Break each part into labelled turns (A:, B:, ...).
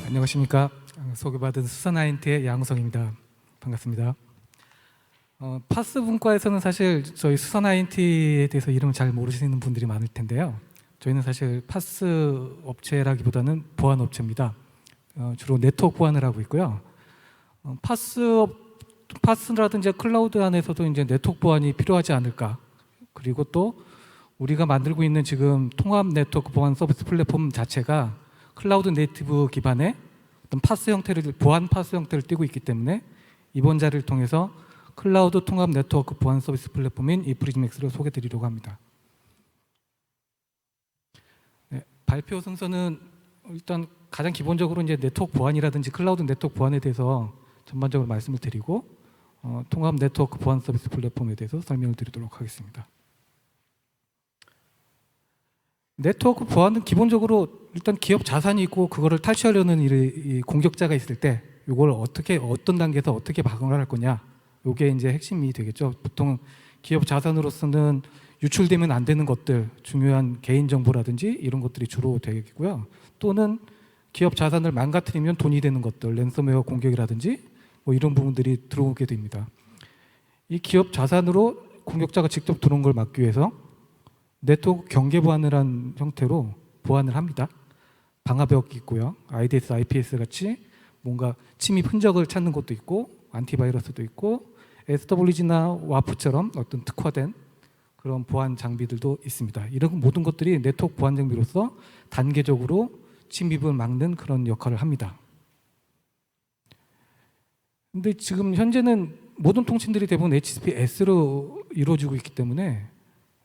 A: 안녕하십니까. 소개받은 수사나인티의 양우성입니다. 반갑습니다. 파스 분과에서는 사실 저희 수사나인티에 대해서 이름을 잘 모르시는 분들이 많을 텐데요. 저희는 사실 파스 업체라기보다는 보안 업체입니다. 주로 네트워크 보안을 하고 있고요. 파스라든지 클라우드 안에서도 이제 네트워크 보안이 필요하지 않을까. 그리고 또 우리가 만들고 있는 지금 통합 네트워크 보안 서비스 플랫폼 자체가 클라우드 네이티브 기반의 어떤 파스 형태를, 보안 파스 형태를 띠고 있기 때문에 이번 자리를 통해서 클라우드 통합 네트워크 보안 서비스 플랫폼인 이프리즘엑스를 소개드리려고 합니다. 네, 발표 순서는 일단 가장 기본적으로 이제 네트워크 보안이라든지 클라우드 네트워크 보안에 대해서 전반적으로 말씀을 드리고 통합 네트워크 보안 서비스 플랫폼에 대해서 설명을 드리도록 하겠습니다. 네트워크 보안은 기본적으로 일단 기업 자산이 있고 그거를 탈취하려는 이 공격자가 있을 때 이걸 어떤 단계에서 어떻게 방어를 할 거냐, 이게 이제 핵심이 되겠죠. 보통 기업 자산으로서는 유출되면 안 되는 것들, 중요한 개인 정보라든지 이런 것들이 주로 되겠고요. 또는 기업 자산을 망가뜨리면 돈이 되는 것들, 랜섬웨어 공격이라든지 뭐 이런 부분들이 들어오게 됩니다. 이 기업 자산으로 공격자가 직접 들어온 걸 막기 위해서 네트워크 경계 보안을 한 형태로 보안을 합니다. 방화벽이 있고요. IDS, IPS 같이 뭔가 침입 흔적을 찾는 것도 있고, 안티바이러스도 있고, SWG나 와프처럼 어떤 특화된 그런 보안 장비들도 있습니다. 이런 모든 것들이 네트워크 보안 장비로서 단계적으로 침입을 막는 그런 역할을 합니다. 근데 지금 현재는 모든 통신들이 대부분 HTTPS로 이루어지고 있기 때문에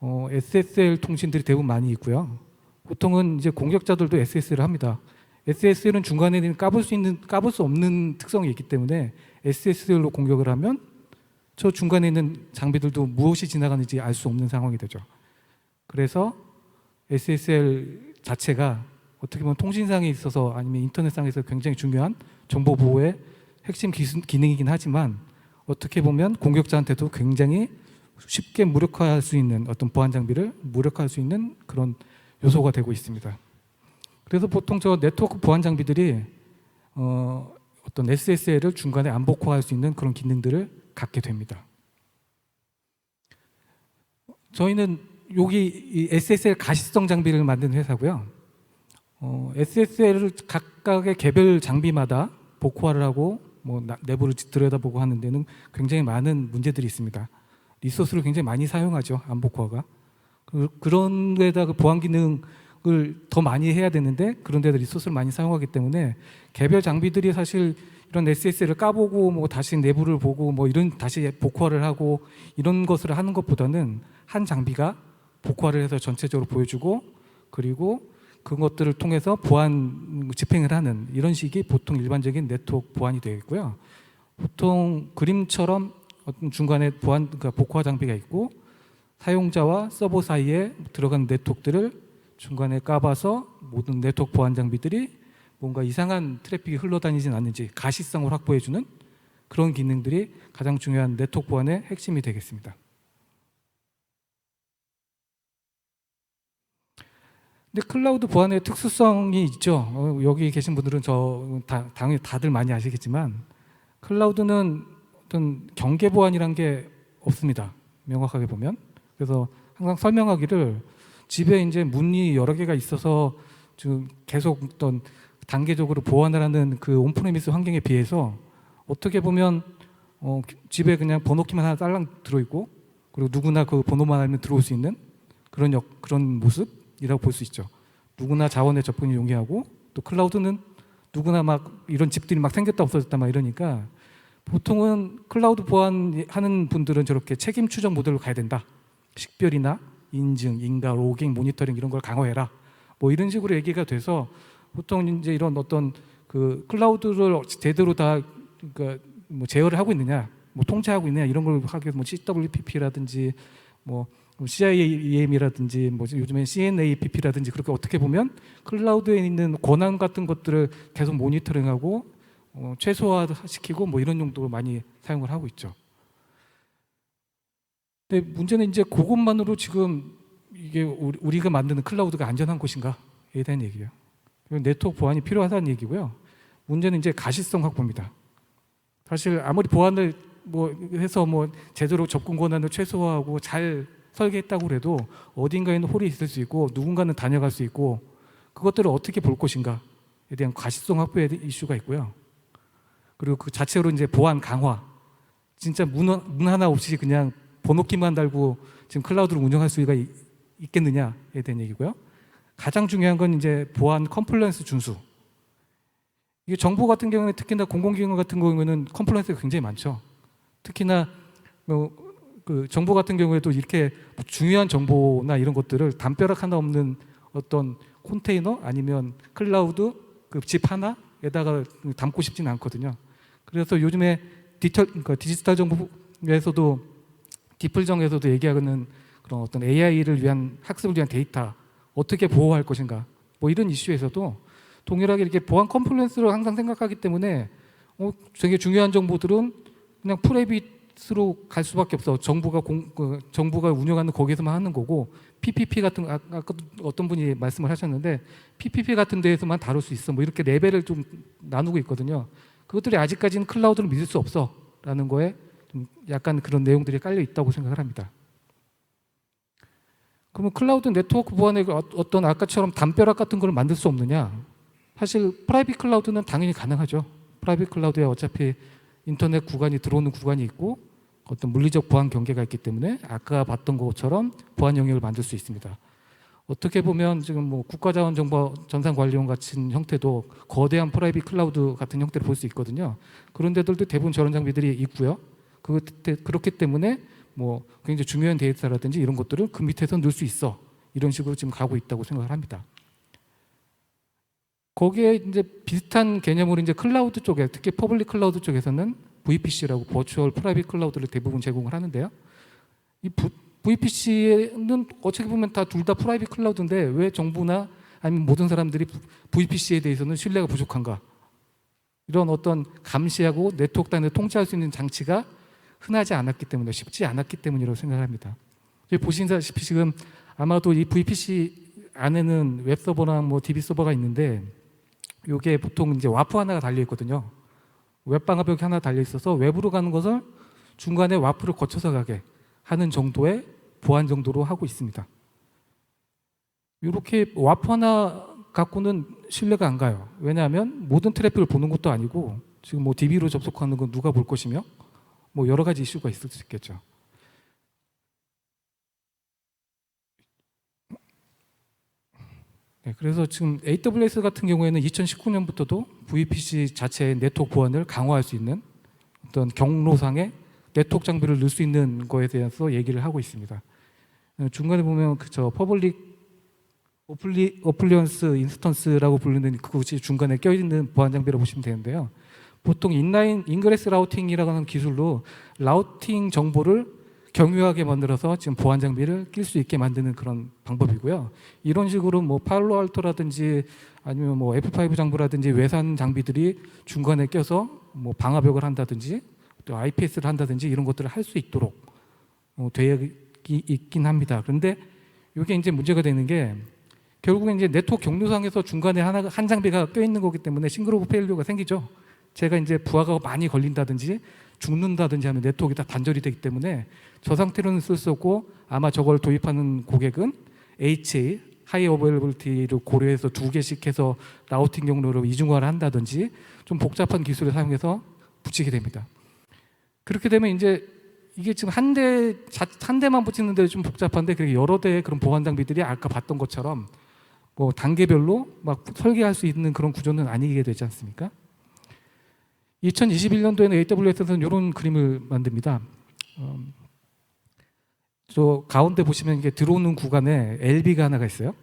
A: SSL 통신들이 대부분 많이 있고요. 보통은 이제 공격자들도 SSL을 합니다. SSL은 중간에 까볼 수 없는 특성이 있기 때문에 SSL로 공격을 하면 저 중간에 있는 장비들도 무엇이 지나가는지 알 수 없는 상황이 되죠. 그래서 SSL 자체가 어떻게 보면 통신상에 있어서 아니면 인터넷상에서 굉장히 중요한 정보 보호의 핵심 기능이긴 하지만 어떻게 보면 공격자한테도 굉장히 쉽게 무력화할 수 있는 어떤 보안 장비를 무력화할 수 있는 그런 요소가 되고 있습니다. 그래서 보통 저 네트워크 보안 장비들이 어떤 SSL을 중간에 안복화할 수 있는 그런 기능들을 갖게 됩니다. 저희는 여기 이 SSL 가시성 장비를 만드는 회사고요. SSL을 각각의 개별 장비마다 복화를 하고 뭐 내부를 들여다보고 하는 데는 굉장히 많은 문제들이 있습니다. 리소스를 굉장히 많이 사용하죠, 안복화가. 그런 데다가 보안 기능을 더 많이 해야 되는데 그런 데다 리소스를 많이 사용하기 때문에 개별 장비들이 사실 이런 SSL을 까보고 뭐 다시 내부를 보고 뭐 이런 다시 복화를 하고 이런 것을 하는 것보다는 한 장비가 복화를 해서 전체적으로 보여주고 그리고 그것들을 통해서 보안 집행을 하는 이런 식이 보통 일반적인 네트워크 보안이 되겠고요. 보통 그림처럼 어떤 중간에 그러니까 복화 장비가 있고 사용자와 서버 사이에 들어간 네트워크들을 중간에 까봐서 모든 네트워크 보안 장비들이 뭔가 이상한 트래픽이 흘러다니진 않는지 가시성을 확보해주는 그런 기능들이 가장 중요한 네트워크 보안의 핵심이 되겠습니다. 근데 클라우드 보안의 특수성이 있죠. 여기 계신 분들은 당연히 다들 많이 아시겠지만 클라우드는 어떤 경계 보안이란 게 없습니다. 명확하게 보면. 그래서 항상 설명하기를 집에 이제 문이 여러 개가 있어서 지금 계속 어떤 단계적으로 보안을 하는 그 온프레미스 환경에 비해서 어떻게 보면 집에 그냥 번호키만 하나 딸랑 들어있고 그리고 누구나 그 번호만 알면 들어올 수 있는 그런 모습이라고 볼 수 있죠. 누구나 자원의 접근이 용이하고 또 클라우드는 누구나 막 이런 집들이 막 생겼다 없어졌다 막 이러니까 보통은 클라우드 보안하는 분들은 저렇게 책임 추적 모델로 가야 된다. 식별이나 인증, 인가, 로깅, 모니터링 이런 걸 강화해라. 뭐 이런 식으로 얘기가 돼서 보통 이제 이런 어떤 그 클라우드를 제대로 다 그러니까 뭐 제어를 하고 있느냐, 뭐 통제하고 있느냐 이런 걸 하기 위해서 뭐 CWPP라든지 뭐 CIEM이라든지 뭐 요즘엔 CNAPP라든지 그렇게 어떻게 보면 클라우드에 있는 권한 같은 것들을 계속 모니터링하고 최소화시키고 뭐 이런 용도로 많이 사용을 하고 있죠. 근데 문제는 이제 그것만으로 지금 이게 우리가 만드는 클라우드가 안전한 곳인가에 대한 얘기예요. 네트워크 보안이 필요하다는 얘기고요. 문제는 이제 가시성 확보입니다. 사실 아무리 보안을 뭐 해서 뭐 제대로 접근 권한을 최소화하고 잘 설계했다고 해도 어딘가에는 홀이 있을 수 있고 누군가는 다녀갈 수 있고 그것들을 어떻게 볼 것인가에 대한 가시성 확보의 이슈가 있고요. 그리고 그 자체로 이제 보안 강화, 진짜 문 하나 없이 그냥 번호키만 달고 지금 클라우드를 운영할 수가 있겠느냐에 대한 얘기고요. 가장 중요한 건 이제 보안 컴플라이언스 준수. 이게 정보 같은 경우는 특히나 공공기관 같은 경우에는 컴플라이언스가 굉장히 많죠. 특히나 그 정보 같은 경우에도 이렇게 중요한 정보나 이런 것들을 담벼락 하나 없는 어떤 컨테이너 아니면 클라우드 그 집 하나에다가 담고 싶지는 않거든요. 그래서 요즘에 그러니까 디지털 정보에서도 디플정에서도 얘기하는 그런 어떤 AI를 위한 학습을 위한 데이터 어떻게 보호할 것인가 뭐 이런 이슈에서도 동일하게 이렇게 보안 컴플라이언스를 항상 생각하기 때문에 되게 중요한 정보들은 그냥 프라이빗으로 갈 수밖에 없어. 정부가 운영하는 거기에서만 하는 거고 PPP 같은 아까 어떤 분이 말씀을 하셨는데 PPP 같은 데에서만 다룰 수 있어. 뭐 이렇게 레벨을 좀 나누고 있거든요. 그것들이 아직까지는 클라우드를 믿을 수 없어라는 거에 좀 약간 그런 내용들이 깔려 있다고 생각을 합니다. 그러면 클라우드 네트워크 보안에 어떤 아까처럼 담벼락 같은 걸 만들 수 없느냐? 사실 프라이빗 클라우드는 당연히 가능하죠. 프라이빗 클라우드에 어차피 인터넷 구간이 들어오는 구간이 있고 어떤 물리적 보안 경계가 있기 때문에 아까 봤던 것처럼 보안 영역을 만들 수 있습니다. 어떻게 보면 지금 뭐 국가자원정보 전산관리원 같은 형태도 거대한 프라이빗 클라우드 같은 형태를 볼 수 있거든요. 그런 데들도 대부분 저런 장비들이 있고요. 그렇기 때문에 뭐 굉장히 중요한 데이터라든지 이런 것들을 그 밑에서 넣을 수 있어. 이런 식으로 지금 가고 있다고 생각을 합니다. 거기에 이제 비슷한 개념으로 이제 클라우드 쪽에 특히 퍼블릭 클라우드 쪽에서는 VPC라고 버추얼 프라이빗 클라우드를 대부분 제공을 하는데요. 이 VPC는 어떻게 보면 둘 다 프라이빗 클라우드인데 왜 정부나 아니면 모든 사람들이 VPC에 대해서는 신뢰가 부족한가? 이런 어떤 감시하고 네트워크 단위를 통제할 수 있는 장치가 흔하지 않았기 때문에 쉽지 않았기 때문이라고 생각합니다. 보시다시피 지금 아마도 이 VPC 안에는 웹 서버랑 뭐 DB 서버가 있는데 이게 보통 이제 와프 하나가 달려 있거든요. 웹 방화벽이 하나 달려 있어서 외부로 가는 것을 중간에 와프를 거쳐서 가게 하는 정도의 보안 정도로 하고 있습니다. 이렇게 와프 하나 갖고는 신뢰가 안 가요. 왜냐하면 모든 트래픽을 보는 것도 아니고 지금 뭐 DB로 접속하는 건 누가 볼 것이며 뭐 여러 가지 이슈가 있을 수 있겠죠. 네, 그래서 지금 AWS 같은 경우에는 2019년부터도 VPC 자체의 네트워크 보안을 강화할 수 있는 어떤 경로상의 네트워크 장비를 넣을 수 있는 거에 대해서 얘기를 하고 있습니다. 중간에 보면 그저 퍼블릭 어플리언스 인스턴스라고 부르는 그것이 중간에 껴있는 보안 장비라고 보시면 되는데요. 보통 인라인 인그레스 라우팅이라고 하는 기술로 라우팅 정보를 경유하게 만들어서 지금 보안 장비를 낄 수 있게 만드는 그런 방법이고요. 이런 식으로 뭐 팔로알토라든지 아니면 뭐 F5 장비라든지 외산 장비들이 중간에 껴서 뭐 방화벽을 한다든지 또 IPS를 한다든지 이런 것들을 할 수 있도록 되어 있긴 합니다. 그런데 이게 이제 문제가 되는 게 결국엔 이제 네트워크 경로상에서 중간에 한 장비가 껴 있는 거기 때문에 싱글 오브 페일리어가 생기죠. 제가 이제 부하가 많이 걸린다든지 죽는다든지 하면 네트워크가 다 단절이 되기 때문에 저 상태로는 쓸 수 없고 아마 저걸 도입하는 고객은 HA, 하이 어베일러블리티를 고려해서 2개씩 해서 라우팅 경로로 이중화를 한다든지 좀 복잡한 기술을 사용해서 붙이게 됩니다. 그렇게 되면 이제 이게 지금 한 대만 붙이는데 좀 복잡한데 그렇게 여러 대의 그런 보안 장비들이 아까 봤던 것처럼 뭐 단계별로 막 설계할 수 있는 그런 구조는 아니게 되지 않습니까? 2021년도에는 AWS에서는 이런 그림을 만듭니다. 저 가운데 보시면 이게 들어오는 구간에 LB가 하나가 있어요.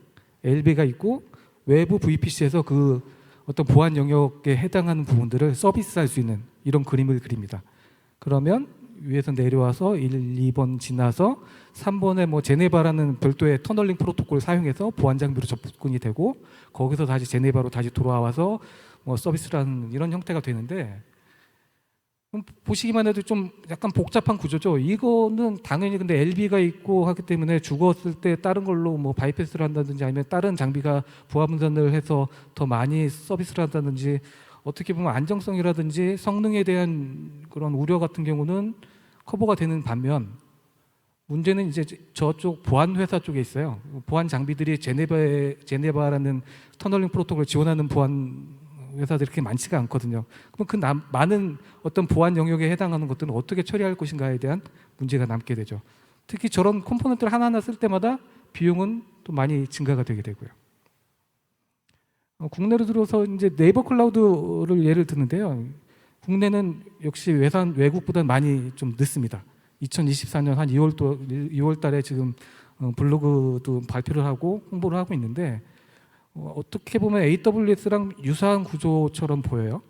A: LB가 있고 외부 VPC에서 그 어떤 보안 영역에 해당하는 부분들을 서비스할 수 있는 이런 그림을 그립니다. 그러면 위에서 내려와서 1, 2번 지나서 3번에 뭐 제네바라는 별도의 터널링 프로토콜을 사용해서 보안 장비로 접근이 되고 거기서 다시 제네바로 다시 돌아와서 뭐 서비스라는 이런 형태가 되는데 보시기만 해도 좀 약간 복잡한 구조죠. 이거는 당연히 근데 LB가 있고 하기 때문에 죽었을 때 다른 걸로 뭐 바이패스를 한다든지 아니면 다른 장비가 부하 분산을 해서 더 많이 서비스를 한다든지 어떻게 보면 안정성이라든지 성능에 대한 그런 우려 같은 경우는 커버가 되는 반면 문제는 이제 저쪽 보안 회사 쪽에 있어요. 보안 장비들이 제네바라는 터널링 프로토콜을 지원하는 보안 회사들이 그렇게 많지가 않거든요. 그럼 그 많은 어떤 보안 영역에 해당하는 것들은 어떻게 처리할 것인가에 대한 문제가 남게 되죠. 특히 저런 컴포넌트를 하나하나 쓸 때마다 비용은 또 많이 증가가 되게 되고요. 국내로 들어서 이제 네이버 클라우드를 예를 드는데요. 국내는 역시 외국보다는 많이 좀 늦습니다. 2024년 한 2월 달에 지금 블로그도 발표를 하고 홍보를 하고 있는데 어떻게 보면 AWS랑 유사한 구조처럼 보여요.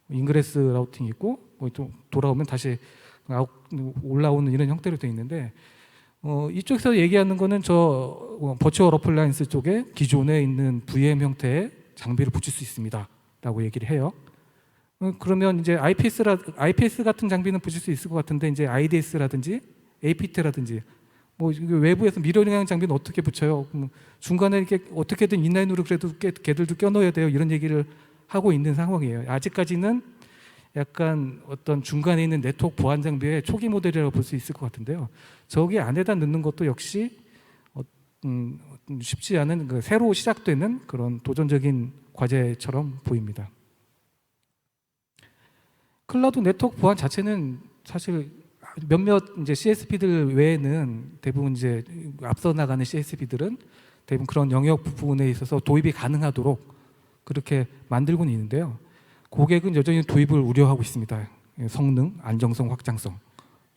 A: 인그레스 라우팅 있고 또 돌아오면 다시 올라오는 이런 형태로 되어 있는데 이쪽에서 얘기하는 거는 저 버추얼 어플라이언스 쪽에 기존에 있는 VM 형태의 장비를 붙일 수 있습니다 라고 얘기를 해요. 그러면 이제 IPS 같은 장비는 붙일 수 있을 것 같은데 이제 IDS라든지 APT라든지 뭐 외부에서 미러링하는 장비는 어떻게 붙여요? 중간에 이렇게 어떻게든 인라인으로 그래도 걔들도 껴넣어야 돼요. 이런 얘기를 하고 있는 상황이에요. 아직까지는 약간 어떤 중간에 있는 네트워크 보안 장비의 초기 모델이라고 볼 수 있을 것 같은데요. 저기 안에다 넣는 것도 역시 쉽지 않은 새로 시작되는 그런 도전적인 과제처럼 보입니다. 클라우드 네트워크 보안 자체는 사실 몇몇 이제 CSP들 외에는 대부분 이제 앞서 나가는 CSP들은 대부분 그런 영역 부분에 있어서 도입이 가능하도록 그렇게 만들고는 있는데요. 고객은 여전히 도입을 우려하고 있습니다. 성능, 안정성, 확장성.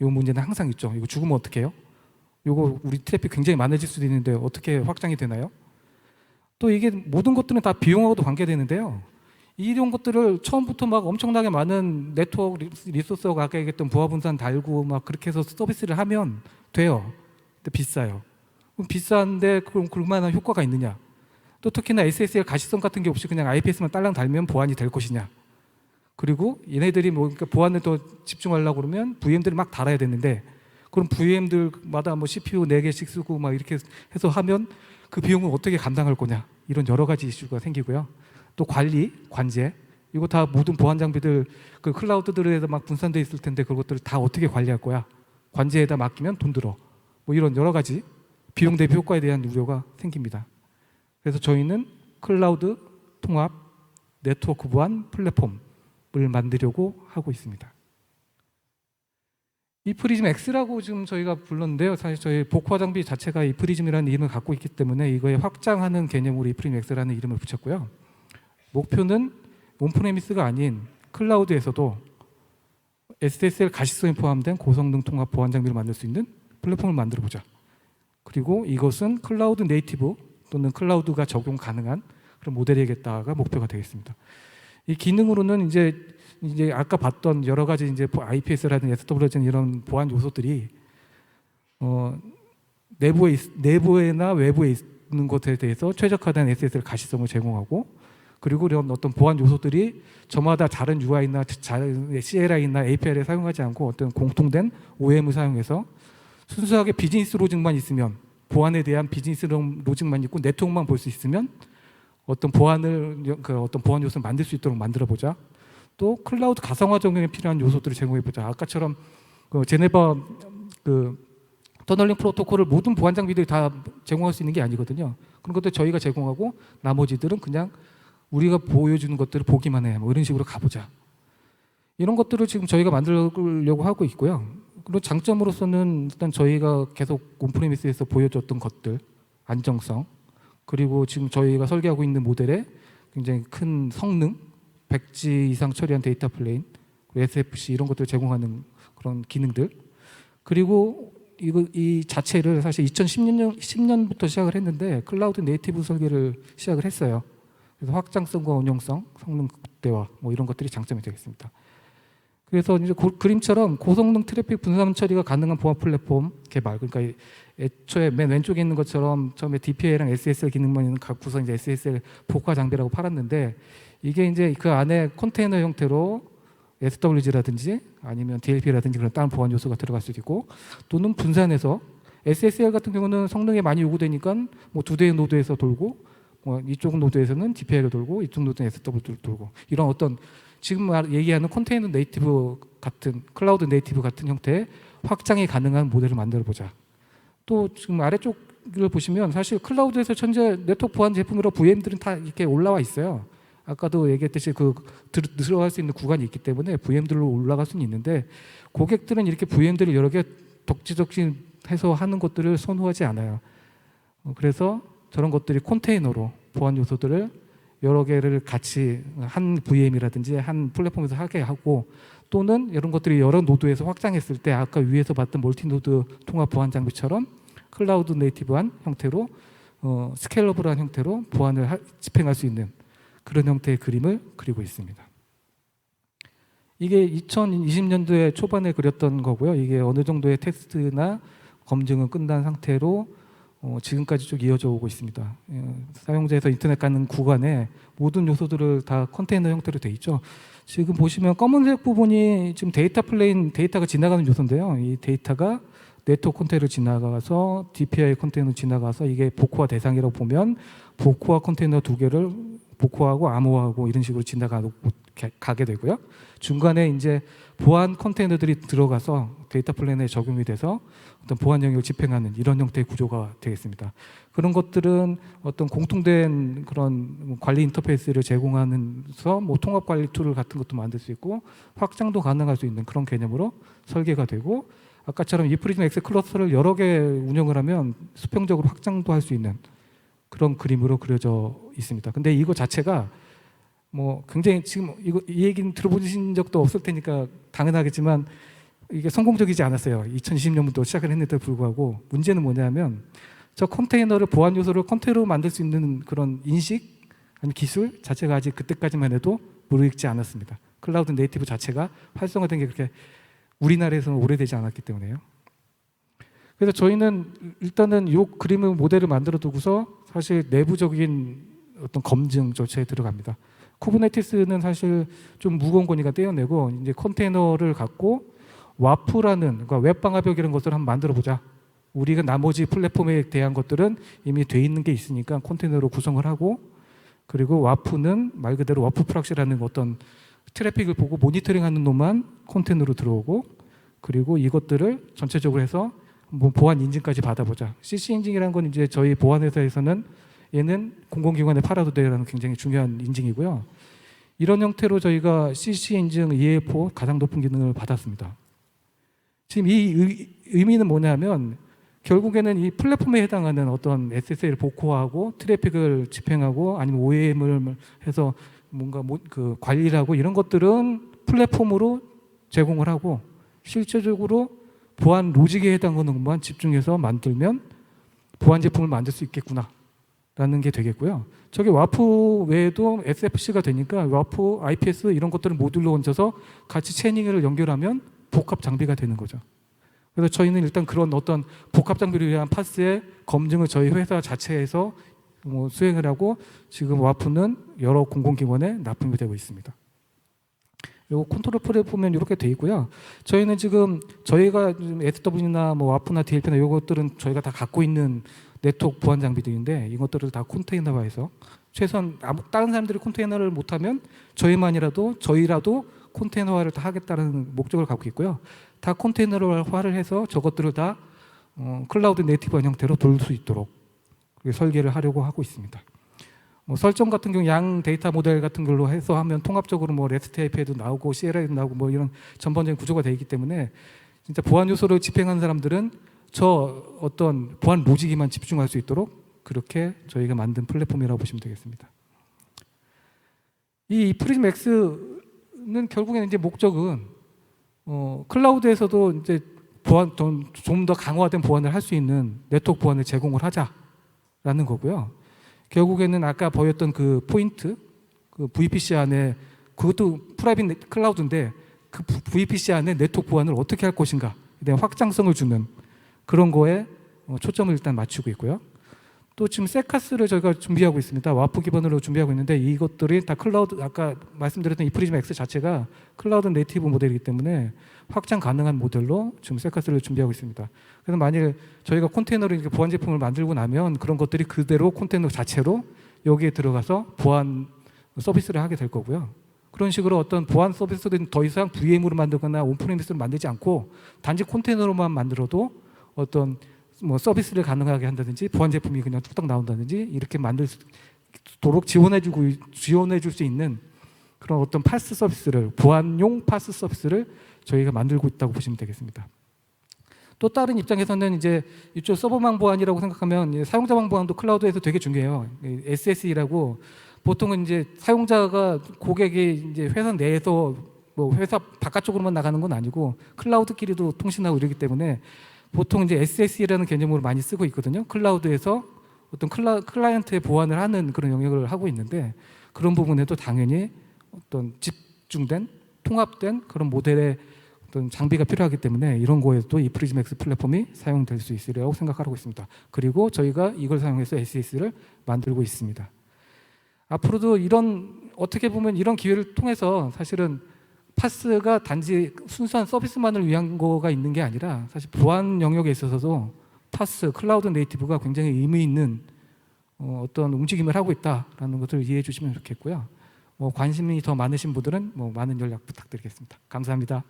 A: 이 문제는 항상 있죠. 이거 죽으면 어떡해요? 이거 우리 트래픽 굉장히 많아질 수도 있는데 어떻게 확장이 되나요? 또 이게 모든 것들은 다 비용하고도 관계되는데요. 이런 것들을 처음부터 막 엄청나게 많은 네트워크 리소스가 아까 얘기했던 부하 분산 달고 막 그렇게 해서 서비스를 하면 돼요. 근데 비싸요. 그럼 비싼데 그럼 그만한 효과가 있느냐? 또 특히나 SSL 가시성 같은 게 없이 그냥 IPS만 딸랑 달면 보안이 될 것이냐? 그리고 얘네들이 뭐 그러니까 보안에 더 집중하려고 그러면 VM들을 막 달아야 되는데 그럼 VM들마다 뭐 CPU 4개씩 쓰고 막 이렇게 해서 하면 그 비용을 어떻게 감당할 거냐? 이런 여러 가지 이슈가 생기고요. 또 관리, 관제 이거 다 모든 보안 장비들 그 클라우드들에다 막 분산돼 있을 텐데 그것들을 다 어떻게 관리할 거야? 관제에다 맡기면 돈 들어. 뭐 이런 여러 가지 비용 대비 효과에 대한 우려가 생깁니다. 그래서 저희는 클라우드 통합 네트워크 보안 플랫폼을 만들려고 하고 있습니다. 이프리즘 X라고 지금 저희가 불렀는데요. 사실 저희 복화 장비 자체가 이프리즘이라는 이름을 갖고 있기 때문에 이거에 확장하는 개념으로 이프리즘 X라는 이름을 붙였고요. 목표는 온프레미스가 아닌 클라우드에서도 SSL 가시성이 포함된 고성능 통합 보안 장비를 만들 수 있는 플랫폼을 만들어 보자. 그리고 이것은 클라우드 네이티브 또는 클라우드가 적용 가능한 그런 모델이겠다가 목표가 되겠습니다. 이 기능으로는 이제 아까 봤던 여러 가지 이제 IPS라든지 SW라든지 이런 보안 요소들이 내부에나 외부에 있는 것에 대해서 최적화된 SSL 가시성을 제공하고 그리고 이런 어떤 보안 요소들이 저마다 다른 UI나 다른 CLI나 API를 사용하지 않고 어떤 공통된 OEM을 사용해서 순수하게 비즈니스 로직만 있으면 보안에 대한 비즈니스 로직만 있고 네트워크만 볼 수 있으면 어떤 보안 요소를 만들 수 있도록 만들어 보자. 또 클라우드 가상화 적용에 필요한 요소들을 제공해 보자. 아까처럼 제네바 터널링 프로토콜을 모든 보안 장비들이 다 제공할 수 있는 게 아니거든요. 그런 것들 저희가 제공하고 나머지들은 그냥 우리가 보여주는 것들을 보기만 해. 뭐 이런 식으로 가보자. 이런 것들을 지금 저희가 만들려고 하고 있고요. 그리고 장점으로서는 일단 저희가 계속 온프레미스에서 보여줬던 것들, 안정성, 그리고 지금 저희가 설계하고 있는 모델에 굉장히 큰 성능, 100G 이상 처리한 데이터 플레인, SFC 이런 것들을 제공하는 그런 기능들, 그리고 이 자체를 사실 2010년부터 시작을 했는데 클라우드 네이티브 설계를 시작을 했어요. 그래서 확장성과 운용성, 성능 극대화 뭐 이런 것들이 장점이 되겠습니다. 그래서 이제 그림처럼 고성능 트래픽 분산 처리가 가능한 보안 플랫폼 개발. 그러니까 애초에 맨 왼쪽에 있는 것처럼 처음에 DPA랑 SSL 기능만 있는 갖고서 이제 SSL 복화 장비라고 팔았는데 이게 이제 그 안에 컨테이너 형태로 SWG라든지 아니면 DLP라든지 그런 다른 보안 요소가 들어갈 수도 있고 또는 분산해서 SSL 같은 경우는 성능이 많이 요구되니까 뭐 2대의 노드에서 돌고 뭐 이쪽 노드에서는 DPI가 돌고 이쪽 노드는 SW도 돌고 이런 어떤 지금 얘기하는 컨테이너 네이티브 같은 클라우드 네이티브 같은 형태의 확장이 가능한 모델을 만들어 보자. 또 지금 아래쪽을 보시면 사실 클라우드에서 현재 네트워크 보안 제품으로 VM들은 다 이렇게 올라와 있어요. 아까도 얘기했듯이 들어갈 수 있는 구간이 있기 때문에 VM들로 올라갈 수는 있는데 고객들은 이렇게 VM들을 여러 개 덕지덕지해서 하는 것들을 선호하지 않아요. 그래서 저런 것들이 컨테이너로 보안 요소들을 여러 개를 같이 한 VM이라든지 한 플랫폼에서 하게 하고 또는 이런 것들이 여러 노드에서 확장했을 때 아까 위에서 봤던 멀티노드 통합 보안 장비처럼 클라우드 네이티브한 형태로 스케일러블한 형태로 보안을 집행할 수 있는 그런 형태의 그림을 그리고 있습니다. 이게 2020년도에 초반에 그렸던 거고요. 이게 어느 정도의 테스트나 검증은 끝난 상태로 지금까지 쭉 이어져 오고 있습니다. 사용자에서 인터넷 가는 구간에 모든 요소들을 다 컨테이너 형태로 돼 있죠. 지금 보시면 검은색 부분이 지금 데이터 플레인, 데이터가 지나가는 요소인데요. 이 데이터가 네트워크 컨테이너를 지나가서 DPI 컨테이너로 지나가서 이게 보코화 대상이라고 보면 보코화 컨테이너 두 개를 보코화하고 암호화하고 이런 식으로 가게 되고요. 중간에 이제 보안 컨테이너들이 들어가서 데이터 플레인에 적용이 돼서 어떤 보안 영역을 집행하는 이런 형태의 구조가 되겠습니다. 그런 것들은 어떤 공통된 그런 관리 인터페이스를 제공하면서 뭐 통합 관리 툴 같은 것도 만들 수 있고 확장도 가능할 수 있는 그런 개념으로 설계가 되고 아까처럼 이 프리즘 X 클러스터를 여러 개 운영을 하면 수평적으로 확장도 할 수 있는 그런 그림으로 그려져 있습니다. 근데 이거 자체가 뭐 굉장히 지금 이 얘기는 들어보신 적도 없을 테니까 당연하겠지만 이게 성공적이지 않았어요. 2020년부터 시작을 했는데도 불구하고 문제는 뭐냐면 저 컨테이너를 보안 요소를 컨테이너로 만들 수 있는 그런 인식 아니 기술 자체가 아직 그때까지만 해도 무르익지 않았습니다. 클라우드 네이티브 자체가 활성화된 게 그렇게 우리나라에서는 오래되지 않았기 때문에요. 그래서 저희는 일단은 이 그림의 모델을 만들어 두고서 사실 내부적인 어떤 검증 절차에 들어갑니다. 쿠버네티스는 사실 좀 무거운 거니까 떼어내고 이제 컨테이너를 갖고 와프라는 그러니까 웹방화벽 이런 것들을 한번 만들어 보자. 우리가 나머지 플랫폼에 대한 것들은 이미 돼 있는 게 있으니까 컨테이너로 구성을 하고 그리고 와프는 말 그대로 와프 프락시라는 어떤 트래픽을 보고 모니터링하는 놈만 컨테이너로 들어오고 그리고 이것들을 전체적으로 해서 뭐 보안 인증까지 받아보자. CC 인증이라는 건 이제 저희 보안 회사에서는 얘는 공공기관에 팔아도 되라는 굉장히 중요한 인증이고요. 이런 형태로 저희가 CC 인증 EA4 가장 높은 기능을 받았습니다. 지금 이 의미는 뭐냐면 결국에는 이 플랫폼에 해당하는 어떤 SSL 복호하고 트래픽을 집행하고 아니면 OEM을 해서 뭔가 그 관리를 하고 이런 것들은 플랫폼으로 제공을 하고 실제적으로 보안 로직에 해당하는 것만 집중해서 만들면 보안 제품을 만들 수 있겠구나 라는 게 되겠고요. 저게 와프 외에도 SFC가 되니까 와프, IPS 이런 것들을 모듈로 얹어서 같이 체닝을 연결하면 복합 장비가 되는 거죠. 그래서 저희는 일단 그런 어떤 복합 장비를 위한 파스의 검증을 저희 회사 자체에서 수행을 하고 지금 와프는 여러 공공기관에 납품이 되고 있습니다. 요 컨트롤 풀에 보면 이렇게 돼 있고요. 저희는 지금 저희가 SW나 뭐 와프나 DLP나 이것들은 저희가 다 갖고 있는 네트워크 보안 장비들인데 이것들을 다 컨테이너화해서 최소한 다른 사람들이 컨테이너를 못하면 저희라도 컨테이너화를 다 하겠다는 목적을 갖고 있고요. 다 컨테이너화를 해서 저것들을 다 클라우드 네이티브한 형태로 돌릴 수 있도록 설계를 하려고 하고 있습니다. 설정 같은 경우 양 데이터 모델 같은 걸로 해서 하면 통합적으로 뭐 REST API도 나오고 CLI도 나오고 뭐 이런 전반적인 구조가 되어 있기 때문에 진짜 보안 요소를 집행하는 사람들은 저 어떤 보안 로직에만 집중할 수 있도록 그렇게 저희가 만든 플랫폼이라고 보시면 되겠습니다. 이 프리즘 X는 결국에는 이제 목적은 클라우드에서도 이제 보안 좀 더 강화된 보안을 할 수 있는 네트워크 보안을 제공을 하자라는 거고요. 결국에는 아까 보였던 그 포인트, 그 VPC 안에 그것도 프라이빗 클라우드인데 그 VPC 안에 네트워크 보안을 어떻게 할 것인가에 대한 확장성을 주는 그런 거에 초점을 일단 맞추고 있고요. 또 지금 세카스를 저희가 준비하고 있습니다. 와프 기반으로 준비하고 있는데 이것들이 다 클라우드 아까 말씀드렸던 이 프리즘 X 자체가 클라우드 네이티브 모델이기 때문에 확장 가능한 모델로 지금 세카스를 준비하고 있습니다. 그래서 만일 저희가 컨테이너로 이렇게 보안 제품을 만들고 나면 그런 것들이 그대로 컨테이너 자체로 여기에 들어가서 보안 서비스를 하게 될 거고요. 그런 식으로 어떤 보안 서비스들은 더 이상 VM으로 만들거나 온프레미스로 만들지 않고 단지 컨테이너로만 만들어도 어떤 뭐 서비스를 가능하게 한다든지 보안 제품이 그냥 뚝딱 나온다든지 이렇게 만들도록 지원해줄 수 있는 그런 어떤 파스 서비스를 보안용 파스 서비스를 저희가 만들고 있다고 보시면 되겠습니다. 또 다른 입장에서는 이제 이쪽 서버망 보안이라고 생각하면 이제 사용자망 보안도 클라우드에서 되게 중요해요. SSE라고 보통은 이제 사용자가 고객이 이제 회사 내에서 뭐 회사 바깥쪽으로만 나가는 건 아니고 클라우드끼리도 통신하고 이러기 때문에 보통 이제 SSE라는 개념으로 많이 쓰고 있거든요. 클라우드에서 어떤 클라이언트의 보안을 하는 그런 영역을 하고 있는데 그런 부분에도 당연히 어떤 집중된 통합된 그런 모델의 어떤 장비가 필요하기 때문에 이런 거에도 이 프리즘엑스 플랫폼이 사용될 수 있으리라고 생각하고 있습니다. 그리고 저희가 이걸 사용해서 SS를 만들고 있습니다. 앞으로도 이런 어떻게 보면 이런 기회를 통해서 사실은 파스가 단지 순수한 서비스만을 위한 거가 있는 게 아니라 사실 보안 영역에 있어서도 파스 클라우드 네이티브가 굉장히 의미 있는 어떤 움직임을 하고 있다라는 것을 이해해 주시면 좋겠고요. 관심이 더 많으신 분들은 많은 연락 부탁드리겠습니다. 감사합니다.